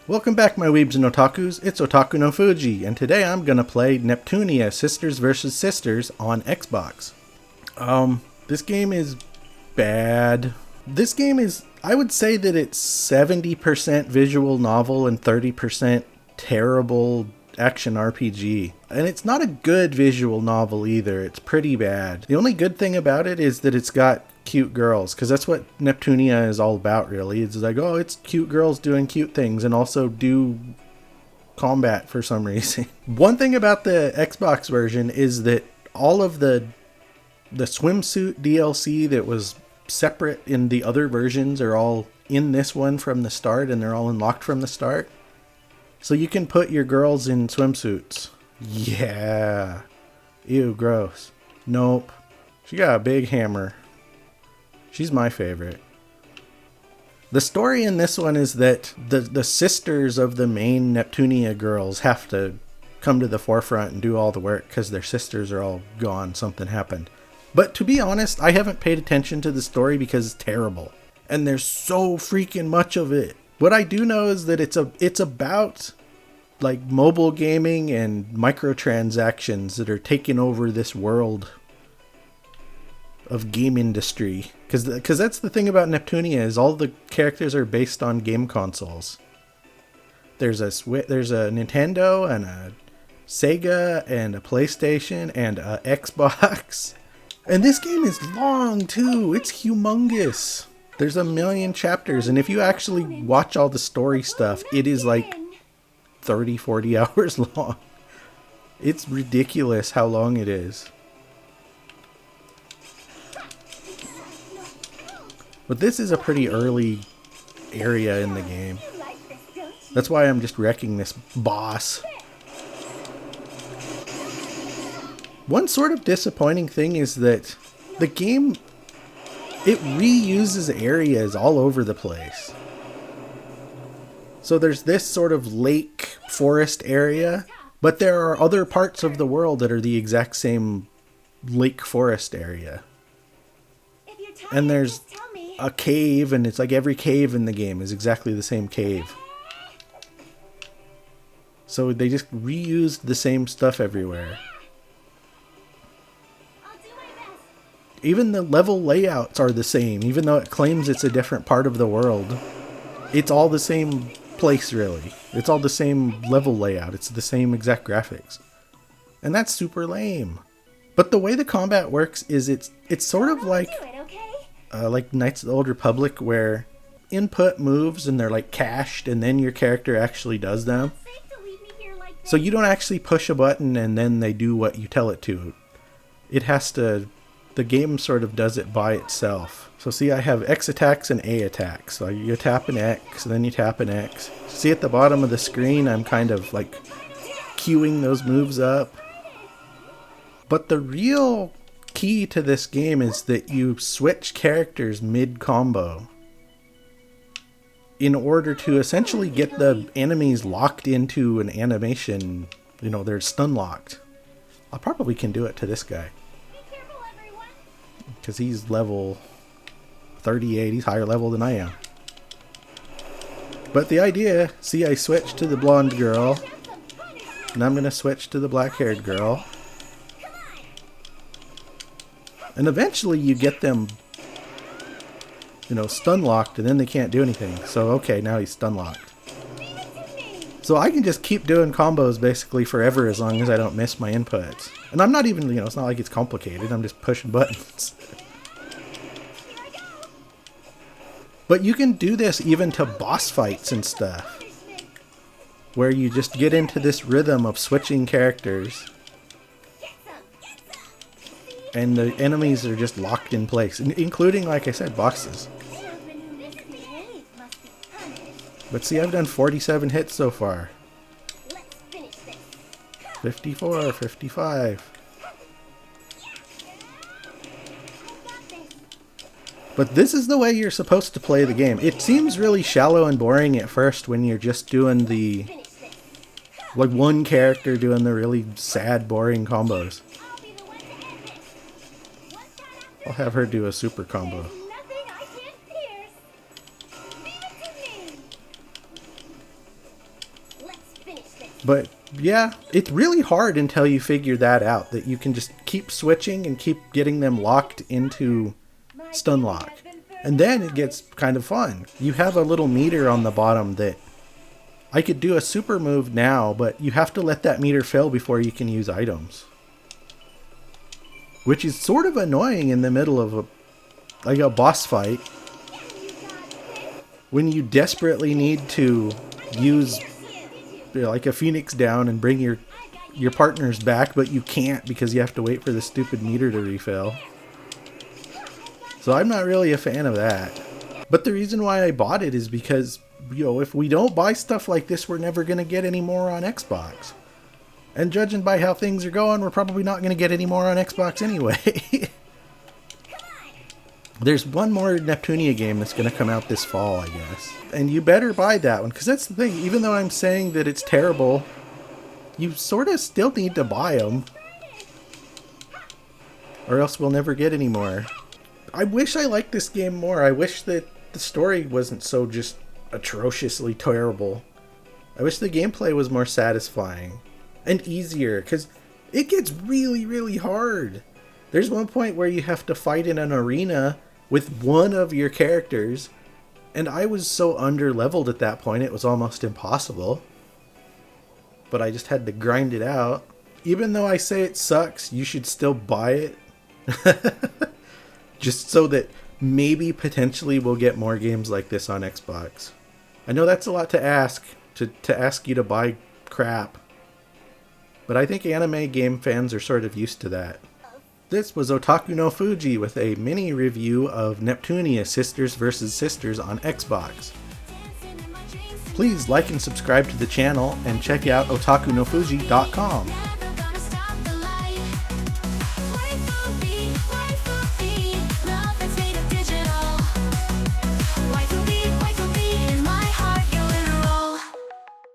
Welcome back, my weebs and otakus. It's Otakunofuji, and today I'm gonna play Neptunia Sisters vs. Sisters on Xbox. This game is bad. This game is, I would say that it's 70% visual novel and 30% terrible action RPG. And it's not a good visual novel either. It's pretty bad. The only good thing about it is that it's got cute girls, because that's what Neptunia is all about, really. It's like, oh, it's cute girls doing cute things and also do combat for some reason. One thing about the Xbox version is that all of the swimsuit DLC that was separate in the other versions are all in this one from the start, and they're all unlocked from the start. So you can put your girls in swimsuits. Yeah. Ew, gross. Nope. She got a big hammer. She's my favorite. The story in this one is that the sisters of the main Neptunia girls have to come to the forefront and do all the work because their sisters are all gone. Something happened. But to be honest, I haven't paid attention to the story because it's terrible. And there's so freaking much of it. What I do know is that it's about like mobile gaming and microtransactions that are taking over this world of game industry. Because that's the thing about Neptunia, is all the characters are based on game consoles. There's a Nintendo and a Sega and a PlayStation and a Xbox. And this game is long too. It's humongous. There's a million chapters, and if you actually watch all the story stuff, it is like 30-40 hours long. It's ridiculous how long it is. But this is a pretty early area in the game. That's why I'm just wrecking this boss. One sort of disappointing thing is that the game, it reuses areas all over the place. So there's this sort of lake forest area, but there are other parts of the world that are the exact same lake forest area. And there's a cave, and it's like every cave in the game is exactly the same cave. So they just reused the same stuff everywhere. Even the level layouts are the same, even though it claims it's a different part of the world. It's all the same place, really. It's all the same level layout. It's the same exact graphics. And that's super lame. But the way the combat works is it's sort of like Knights of the Old Republic, where input moves and they're like cached, and then your character actually does them. So you don't actually push a button and then they do what you tell it to. It has to... The game sort of does it by itself. So see, I have X attacks and A attacks. So you tap an X, and then you tap an X. See at the bottom of the screen, I'm kind of like queuing those moves up. But the real key to this game is that you switch characters mid-combo in order to essentially get the enemies locked into an animation. You know, they're stun locked. I probably can do it to this guy, because he's level 38. He's higher level than I am. But the idea, see, I switched to the blonde girl, and I'm going to switch to the black-haired girl. And eventually you get them, you know, stun locked, and then they can't do anything. So, okay, now he's stun locked. So I can just keep doing combos basically forever as long as I don't miss my inputs. And I'm not even, you know, it's not like it's complicated. I'm just pushing buttons. But you can do this even to boss fights and stuff, where you just get into this rhythm of switching characters, and the enemies are just locked in place, including, like I said, bosses. But see, I've done 47 hits so far. 54, 55. But this is the way you're supposed to play the game. It seems really shallow and boring at first when you're just doing the... like one character doing the really sad, boring combos. I'll have her do a super combo. But yeah, it's really hard until you figure that out, that you can just keep switching and keep getting them locked into stun lock. And then it gets kind of fun. You have a little meter on the bottom that I could do a super move now, but you have to let that meter fill before you can use items. Which is sort of annoying in the middle of a boss fight, when you desperately need to use like a phoenix down and bring your partners back, but you can't because you have to wait for the stupid meter to refill. So I'm not really a fan of that. But the reason why I bought it is because, you know, if we don't buy stuff like this, we're never going to get any more on Xbox. And judging by how things are going, we're probably not going to get any more on Xbox anyway. There's one more Neptunia game that's going to come out this fall, I guess. And you better buy that one, because that's the thing. Even though I'm saying that it's terrible, you sort of still need to buy them. Or else we'll never get any more. I wish I liked this game more. I wish that the story wasn't so just atrociously terrible. I wish the gameplay was more satisfying and easier, because it gets really, really hard. There's one point where you have to fight in an arena with one of your characters, and I was so under-leveled at that point it was almost impossible. But I just had to grind it out. Even though I say it sucks, you should still buy it. Just so that maybe potentially we'll get more games like this on Xbox. I know that's a lot to ask, to ask you to buy crap. But I think anime game fans are sort of used to that. This was Otakunofuji with a mini review of Neptunia Sisters vs. Sisters on Xbox. Please like and subscribe to the channel and check out otakunofuji.com.